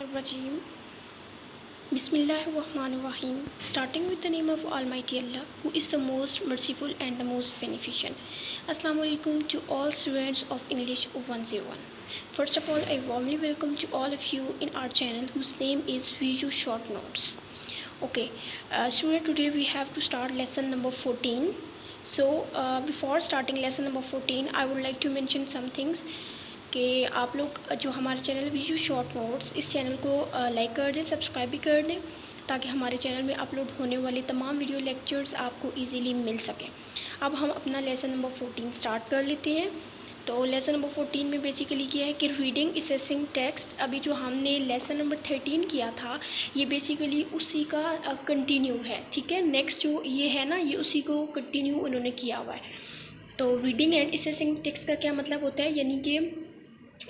Rajim. Bismillahirrahmanirrahim. Starting with the name of Almighty Allah, who is the most merciful and the most beneficent. Assalamu alaikum to all students of English 101. First of all, I warmly welcome to all of you in our channel whose name is Visual Short Notes. Okay, student, today we have to start lesson number 14. So, before starting lesson number 14, I would like to mention some things. कि आप लोग जो हमारे channel Viju short notes इस channel को like कर दें, subscribe भी कर दें, ताकि हमारे चैनल में अपलोड होने वाले तमाम वीडियो लेक्चर्स आपको इजीली मिल सकें। अब हम अपना लेसन नंबर 14 स्टार्ट कर लेते हैं। तो लेसन नंबर 14 में बेसिकली क्या है कि रीडिंग असेसिंग टेक्स्ट। अभी जो हमने लेसन नंबर 13 किया था ये बेसिकली उसी का कंटिन्यू है, ठीक है। नेक्स्ट जो ये है ना, ये उसी को कंटिन्यू उन्होंने किया हुआ है। तो रीडिंग एंड असेसिंग टेक्स्ट का क्या मतलब होता है, यानी कि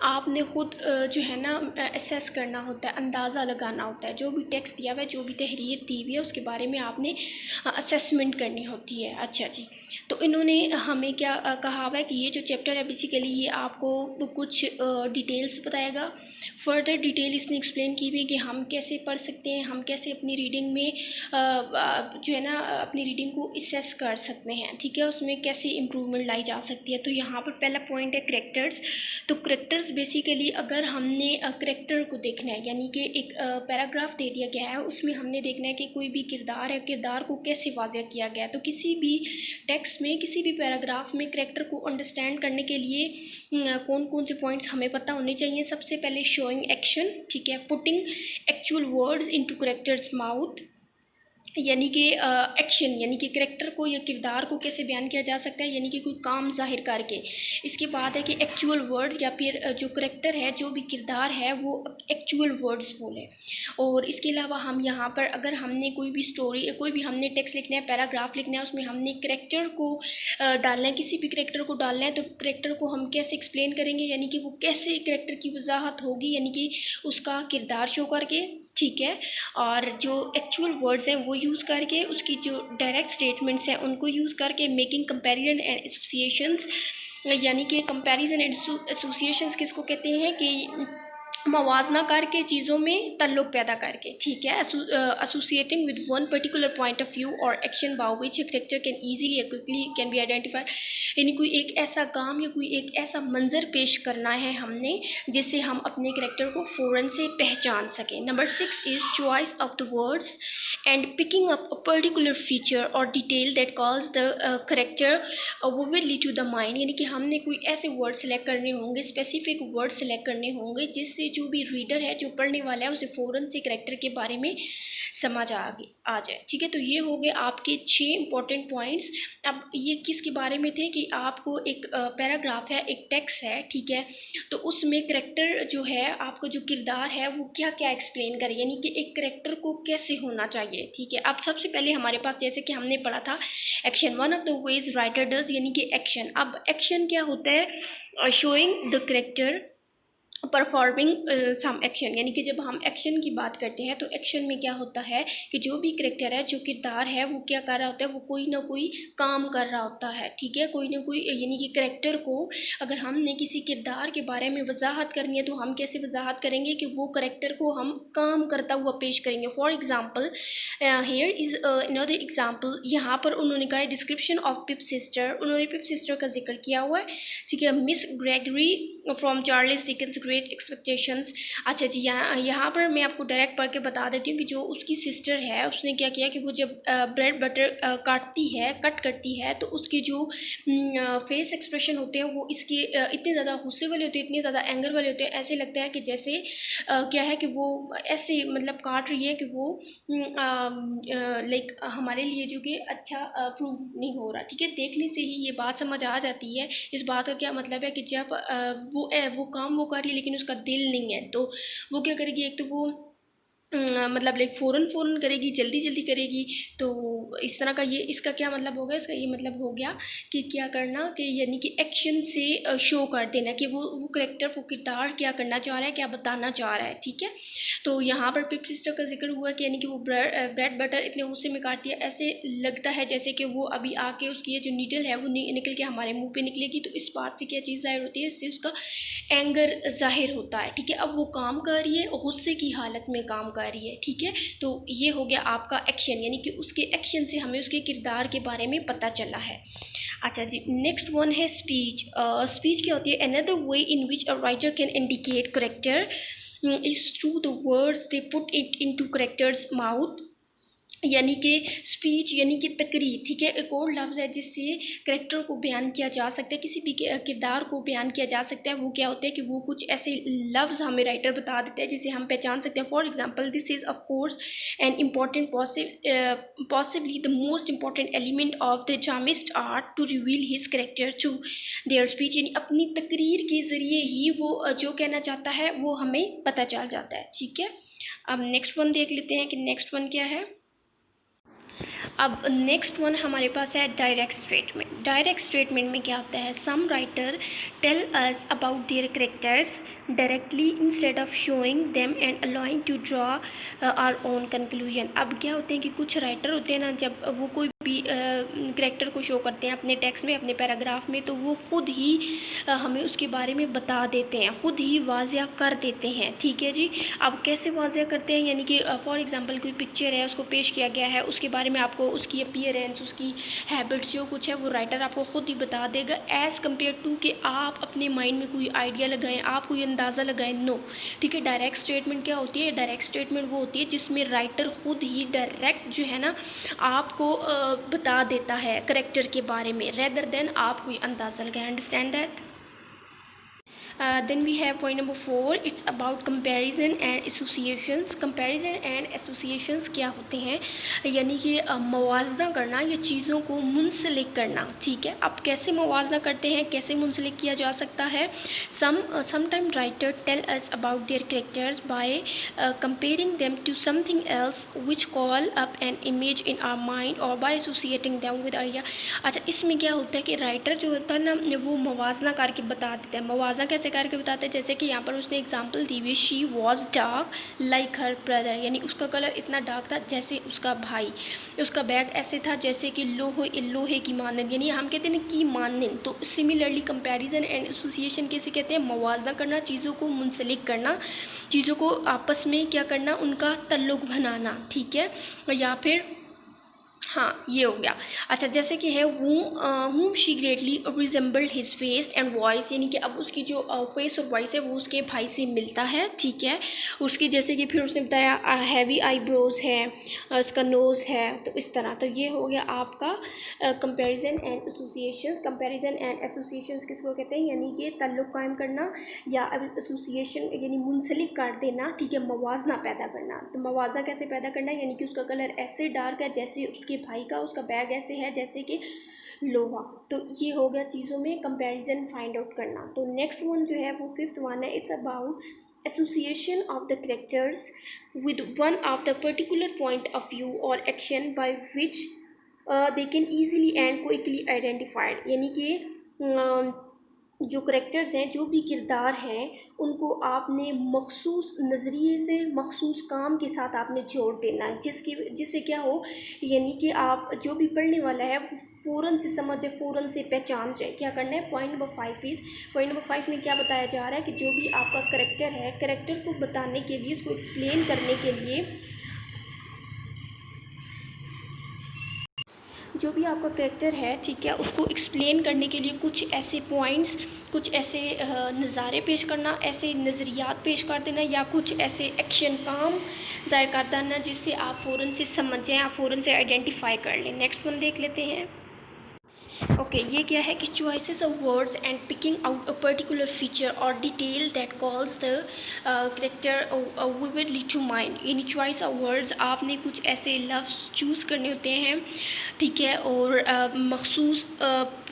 आपने ख़ुद जो है ना असेस करना होता है, अंदाज़ा लगाना होता है। जो भी टेक्स्ट दिया हुआ है, जो भी तहरीर दी हुई है, उसके बारे में आपने असेसमेंट करनी होती है। अच्छा जी, तो इन्होंने हमें क्या कहा हुआ है कि ये जो चैप्टर है बेसिकली ये आपको कुछ डिटेल्स बताएगा। फर्दर डिटेल इसने एक्सप्लेन की हुई है कि हम कैसे पढ़ सकते हैं, हम कैसे अपनी रीडिंग में जो है ना अपनी रीडिंग को असेस कर सकते हैं, ठीक है। उसमें कैसे इम्प्रूवमेंट लाई जा सकती है। तो यहाँ पर पहला पॉइंट है करैक्टर्स। तो करैक्टर्स बेसिकली अगर हमने करैक्टर को देखना है, यानी कि एक पैराग्राफ दे दिया गया है, उसमें हमने देखना है कि कोई भी किरदार है, किरदार को कैसे वाज़ेह किया गया है। तो किसी भी टेक्स्ट में, किसी भी पैराग्राफ में करैक्टर को अंडरस्टैंड करने के लिए कौन कौन से पॉइंट्स हमें पता होने चाहिए। सबसे पहले शोइंग एक्शन, ठीक है। Putting actual words into characters mouth, यानी कि एक्शन, यानी कि करैक्टर को या किरदार को कैसे बयान किया जा सकता है, यानी कि कोई काम जाहिर करके। इसके बाद है कि एक्चुअल वर्ड्स, या फिर जो करैक्टर है, जो भी किरदार है, वो एक्चुअल वर्ड्स बोले। और इसके अलावा हम यहाँ पर अगर हमने कोई भी स्टोरी, कोई भी हमने टेक्स्ट लिखना है, पैराग्राफ लिखना है, उसमें हमने करैक्टर को डालना है, किसी भी करैक्टर को डालना है, तो करैक्टर को हम कैसे एक्सप्लेन करेंगे, यानी कि वो कैसे करैक्टर की वजाहत होगी, यानी कि उसका किरदार शो करके, ठीक है। और जो एक्चुअल वर्ड्स हैं वो यूज़ करके, उसकी जो डायरेक्ट स्टेटमेंट्स हैं उनको यूज़ करके, मेकिंग कंपैरिजन एंड एसोसिएशंस, यानी कि कंपैरिजन एंड एसोसिएशंस किसको कहते हैं कि मवाजना करके, चीज़ों में ताल्लुक पैदा करके, ठीक है। Associating with one particular point of view और action by which character can easily quickly can be identified, यानी कोई एक ऐसा काम या कोई एक ऐसा मंजर पेश करना है हमने जिससे हम अपने करैक्टर को फ़ौरन से पहचान सकें। Number 6 is choice of the words and picking up a particular feature और detail that calls the character vividly to the mind, यानी कि हमने कोई ऐसे वर्ड सेलेक्ट करने होंगे, स्पेसिफिक वर्ड सेलेक्ट करने होंगे जिससे जो भी रीडर है, जो पढ़ने वाला है, उसे फ़ौरन से करैक्टर के बारे में समझ आ जाए, ठीक है। तो ये हो गए आपके 6 इंपॉर्टेंट पॉइंट्स। अब ये किसके बारे में थे कि आपको एक पैराग्राफ है, एक टेक्स्ट है, ठीक है, तो उसमें करैक्टर जो है, आपका जो किरदार है, वो क्या क्या एक्सप्लेन करे, यानी कि एक करैक्टर को कैसे होना चाहिए, ठीक है। अब सबसे पहले हमारे पास, जैसे कि हमने पढ़ा था action, one of the ways writer does, यानी कि एक्शन। अब एक्शन क्या होता है, showing the character performing some action, यानी कि जब हम एक्शन की बात करते हैं तो एक्शन में क्या होता है कि जो भी करैक्टर है, जो किरदार है, वो क्या कर रहा होता है, वो कोई ना कोई काम कर रहा होता है, ठीक है। कोई ना कोई, यानी कि करैक्टर को अगर हमने किसी किरदार के बारे में वजाहत करनी है तो हम कैसे वजाहत करेंगे कि वो करैक्टर को हम काम करता हुआ पेश करेंगे। For example here is another example, यहाँ पर उन्होंने कहा है डिस्क्रिप्शन ऑफ पिप सिस्टर, उन्होंने पिप सिस्टर का जिक्र किया हुआ है, ठीक है। Miss Gregory from Charles Dickens great expectations. अच्छा जी, यहाँ पर मैं आपको डायरेक्ट पढ़ के बता देती हूँ कि जो उसकी सिस्टर है उसने क्या किया कि वो जब ब्रेड बटर कट करती है, तो उसके जो फेस एक्सप्रेशन होते हैं वो इसके इतने ज़्यादा गुस्से वाले होते हैं, इतने ज़्यादा एंगर वाले होते हैं, ऐसे लगता है कि जैसे क्या है कि वो ऐसे मतलब काट रही है कि वो लाइक हमारे लिए जो कि अच्छा प्रूव नहीं हो रहा, ठीक है। देखने से ही ये बात समझ आ जाती है। इस बात का क्या मतलब है कि जब वो काम वो कर रही है लेकिन उसका दिल नहीं है, तो वो क्या करेगी, एक तो वो मतलब लाइक फ़ौरन करेगी, जल्दी जल्दी करेगी। तो इस तरह का ये इसका क्या मतलब होगा, इसका ये मतलब हो गया कि क्या करना, कि यानी कि एक्शन से शो कर देना कि वो करेक्टर, वो किरदार क्या करना चाह रहा है, क्या बताना चाह रहा है। ठीक है, तो यहाँ पर पिप सिस्टर का जिक्र हुआ कि यानी कि वो ब्रेड बटर इतने गुस्से में काटती है, ऐसे लगता है जैसे कि वो अभी आके उसकी ये जो नीडल है वो निकल के हमारे मुँह पे निकलेगी। तो इस बात से क्या चीज़ ज़ाहिर होती है, इससे उसका एंगर ज़ाहिर होता है। ठीक है, अब वो काम कर रही है, गुस्से की हालत में काम कर रही है। ठीक है, तो ये हो गया आपका एक्शन, यानी कि उसके एक्शन से हमें उसके किरदार के बारे में पता चला है। अच्छा जी, नेक्स्ट वन है स्पीच। स्पीच क्या होती है? Another way in which a writer can indicate character is through the words they put it into characters mouth. यानी कि स्पीच यानी कि तकरीर। ठीक है, एक और लफ्ज़ है जिससे करेक्टर को बयान किया जा सकता है, किसी भी किरदार को बयान किया जा सकता है। वो क्या होता है कि वो कुछ ऐसे लफ्ज़ हमें राइटर बता देते हैं जिसे हम पहचान सकते हैं। For example, this is of course an important possibly the most important element of the dramatist art to reveal his character through their speech. यानी अपनी तकरीर के ज़रिए ही वो जो कहना चाहता है वो हमें पता चल जाता है। ठीक है, अब नेक्स्ट वन देख लेते हैं कि नेक्स्ट वन क्या है। अब नेक्स्ट वन हमारे पास है डायरेक्ट स्टेटमेंट। डायरेक्ट स्टेटमेंट में क्या होता है? Some writer tell us about their characters directly instead of showing them and allowing to draw our own conclusion. अब क्या होते हैं कि कुछ राइटर होते हैं ना, जब वो कोई भी करेक्टर को शो करते हैं अपने टेक्स्ट में, अपने पैराग्राफ में, तो वो ख़ुद ही हमें उसके बारे में बता देते हैं, ख़ुद ही वाज़िया कर देते हैं। ठीक है जी, अब कैसे वाज़िया करते हैं? यानी कि फॉर एग्जांपल कोई पिक्चर है, उसको पेश किया गया है, उसके बारे में आपको उसकी अपीयरेंस, उसकी हैबिट्स, जो कुछ है वो राइटर आपको ख़ुद ही बता देगा, एज़ कम्पेयर टू कि आप अपने माइंड में कोई आइडिया लगाएं, आप कोई अंदाज़ा लगाएं। नो। ठीक है, डायरेक्ट स्टेटमेंट क्या होती है? डायरेक्ट स्टेटमेंट वो होती है जिसमें राइटर ख़ुद ही डायरेक्ट जो है ना आपको बता देता है करेक्टर के बारे में, रेदर देन आप कोई अंदाज़ा लगाएं। Understand that? Then we have point number 4, it's about comparison and associations. Comparison and associations क्या होते हैं? यानी कि मवाजना करना या चीज़ों को मुंसलिक करना। ठीक है, अब कैसे मवाजना करते हैं, कैसे मुंसलिक किया जा सकता है? Sometime writer tell us about their characters by comparing them to something else which call up an image in our mind or by associating them with idea। अच्छा, इसमें क्या होता है कि राइटर जो होता है ना वो मवाजना करके बता देता है। मवाजना कैसे करके बताते हैं? जैसे कि यहाँ पर उसने एग्जांपल दी हुई, she was dark like her brother, यानी उसका कलर इतना डार्क था जैसे उसका भाई, उसका बैग ऐसे था जैसे कि लोहे की मानन, यानी हम कहते हैं की मानन। तो सिमिलरली कंपैरिजन एंड एसोसिएशन कैसे कहते हैं? मवाजना करना, चीज़ों को मुंसलिक करना, चीज़ों को आपस में क्या करना, उनका तल्लुक बनाना। ठीक है, या फिर हाँ, ये हो गया। अच्छा, जैसे कि है whom she greatly resembled his face and voice, यानी कि अब उसकी जो फेस और वॉइस है वो उसके भाई से मिलता है। ठीक है, उसकी जैसे कि फिर उसने बताया हैवी आईब्रोज है, उसका नोज़ है, तो इस तरह। तो ये हो गया आपका comparison and associations. Comparison and associations किसको कहते हैं? यानी कि ताल्लुक़ कायम करना या एसोसिएशन यानी मुंसलिक कर देना। ठीक है, मवाजना पैदा करना। तो मवाजना कैसे पैदा करना? यानी कि उसका कलर ऐसे डार्क है जैसे उसके भाई का, उसका बैग ऐसे है जैसे कि लोहा। तो ये हो गया चीज़ों में कंपैरिजन फाइंड आउट करना। तो नेक्स्ट वन जो है वो फिफ्थ वन है, it's about association of the characters with one of the particular point of view or action by which they can easily and quickly identified। यानी कि जो characters हैं, जो भी किरदार हैं, उनको आपने मखसूस नज़रिए से, मखसूस काम के साथ आपने जोड़ देना है, जिससे क्या हो, यानी कि आप जो भी पढ़ने वाला है वो फ़ौरन से समझे, फ़ौरन से पहचान जाए। क्या करना है? पॉइंट नंबर 5 में क्या बताया जा रहा है कि जो भी आपका करेक्टर है, करेक्टर को बताने के लिए, उसको एक्सप्लेन करने के लिए, जो भी आपका करेक्टर है, ठीक है, उसको एक्सप्लेन करने के लिए कुछ ऐसे पॉइंट्स, कुछ ऐसे नज़ारे पेश करना, ऐसे नज़रियात पेश कर देना, या कुछ ऐसे एक्शन काम ज़ाहिर कर देना जिससे आप फ़ौरन से समझ जाएँ, आप फ़ौरन से आइडेंटिफाई कर लें। नेक्स्ट वन देख लेते हैं। ओके, ये क्या है कि choices of words and picking out a particular feature और detail that calls the character vividly to mind. यानी चॉइस ऑफ वर्ड्स, आपने कुछ ऐसे लफ्ज़ चूज़ करने होते हैं, ठीक है, और मखसूस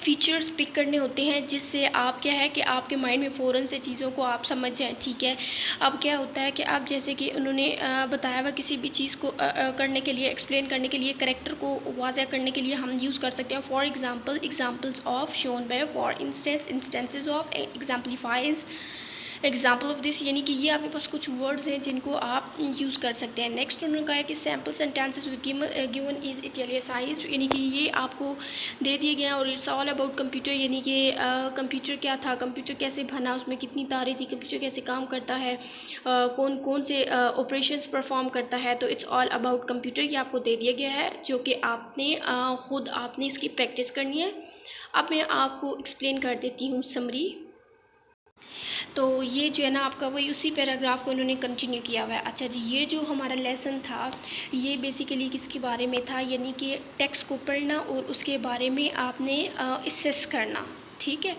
फीचर्स पिक करने होते हैं जिससे आप क्या है कि आपके माइंड में फ़ौरन से चीज़ों को आप समझ जाएं, ठीक है। अब क्या होता है कि आप जैसे कि उन्होंने बताया हुआ किसी भी चीज़ को करने के लिए, एक्सप्लेन करने के लिए, करेक्टर को वाज़ह करने के लिए हम यूज़ कर सकते हैं। For example, examples of shown by, for instance, instances of, exemplifies, example of this, यानी कि ये आपके पास कुछ वर्ड्स हैं जिनको आप यूज़ कर सकते हैं। नेक्स्ट उन्होंने कहा है कि sample sentences given is italicised, यानी कि ये आपको दे दिए गए हैं और इट्स ऑल अबाउट कंप्यूटर, यानी कि कंप्यूटर क्या था, कंप्यूटर कैसे बना, उसमें कितनी तारें थी, कंप्यूटर कैसे काम करता है, कौन कौन से ऑपरेशंस परफॉर्म करता है। तो इट्स ऑल अबाउट कंप्यूटर ये आपको दे दिया गया है, जो कि आपने ख़ुद आपने इसकी प्रैक्टिस करनी है। अब मैं आपको एक्सप्लेन कर देती हूँ समरी। तो ये जो है ना आपका वही उसी पैराग्राफ को इन्होंने कंटिन्यू किया हुआ है। अच्छा जी, ये जो हमारा लेसन था ये बेसिकली किसके बारे में था, यानी कि टेक्स्ट को पढ़ना और उसके बारे में आपने असेस करना, ठीक है।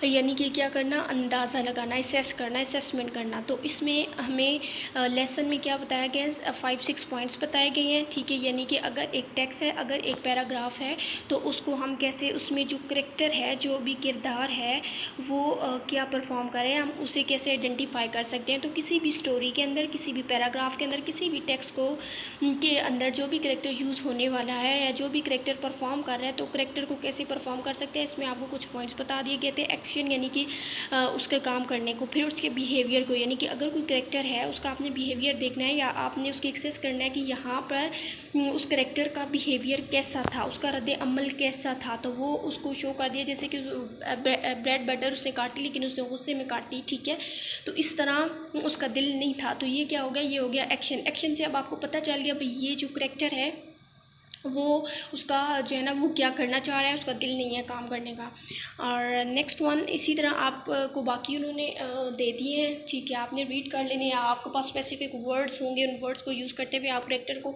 यानी कि क्या करना, अंदाज़ा लगाना, असेस करना, असेसमेंट करना। तो इसमें हमें लेसन में क्या बताया गया है, 5-6 पॉइंट्स बताए गए हैं, ठीक है। यानी कि अगर एक टेक्स्ट है, अगर एक पैराग्राफ है, तो उसको हम कैसे, उसमें जो करेक्टर है, जो भी किरदार है, वो क्या परफॉर्म करे, हम उसे कैसे आइडेंटिफाई कर सकते हैं। तो किसी भी स्टोरी के अंदर, किसी भी पैराग्राफ के अंदर, किसी भी टेक्स्ट को के अंदर जो भी करेक्टर यूज़ होने वाला है या जो भी करेक्टर परफॉर्म कर रहा है, तो करेक्टर को कैसे परफॉर्म कर सकते हैं, इसमें आपको कुछ पॉइंट्स बता दिए गए थे। एक्शन यानी कि उसके काम करने को, फिर उसके बिहेवियर को, यानी कि अगर कोई करेक्टर है उसका आपने बिहेवियर देखना है या आपने उसकी एक्सेस करना है कि यहाँ पर उस करेक्टर का बिहेवियर कैसा था, उसका रद्द अमल कैसा था, तो वो उसको शो कर दिया। जैसे कि ब्रेड बटर उसने काटी लेकिन उसने गुस्से में काटी, ठीक है। तो इस तरह उसका दिल नहीं था, तो ये क्या हो गया, ये हो गया एक्शन। एक्शन से अब आपको पता चल गया भाई ये जो करेक्टर है वो उसका जो है ना वो क्या करना चाह रहा है, उसका दिल नहीं है काम करने का। और नेक्स्ट वन इसी तरह आप को बाकी उन्होंने दे दिए हैं, ठीक है। आपने रीड कर लेने हैं, आपके पास स्पेसिफिक वर्ड्स होंगे, उन वर्ड्स को यूज़ करते हुए आप करेक्टर को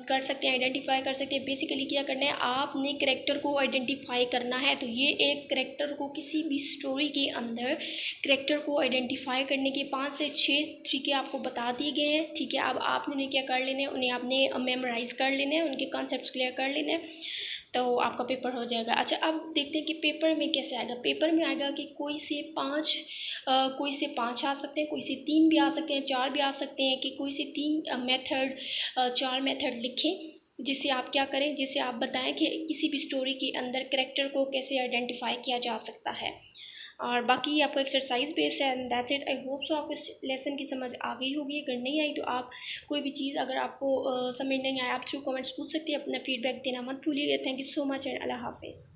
कर सकते हैं, आइडेंटिफाई कर सकते हैं। बेसिकली क्या करना है, आपने करेक्टर को आइडेंटिफाई करना है। तो ये एक करेक्टर को किसी भी स्टोरी के अंदर करेक्टर को आइडेंटिफाई करने के 5 से 6 तरीके आपको बता दिए गए हैं, ठीक है। अब आपने उन्हें क्या कर लेने हैं, उन्हें आपने मेमोराइज कर लेने हैं, उनके कॉन्सेप्ट्स क्लियर कर लेने हैं, तो आपका पेपर हो जाएगा। अच्छा, अब देखते हैं कि पेपर में कैसे आएगा। पेपर में आएगा कि कोई से पाँच आ सकते हैं, कोई से 3 भी आ सकते हैं, 4 भी आ सकते हैं, कि कोई से 3 मेथड 4 मेथड लिखें, जिससे आप क्या करें, जिससे आप बताएं कि किसी भी स्टोरी के अंदर करेक्टर को कैसे आइडेंटिफाई किया जा सकता है। और बाकी आपका एक्सरसाइज बेस्ड है and that's it. I hope so आपको इस लेसन की समझ आ गई होगी। अगर नहीं आई तो आप कोई भी चीज़ अगर आपको समझ नहीं आया, आप थ्रू कमेंट्स पूछ सकते हैं, अपना फीडबैक देना मत भूलिएगा। Thank you so much and अल्लाह हाफिज़।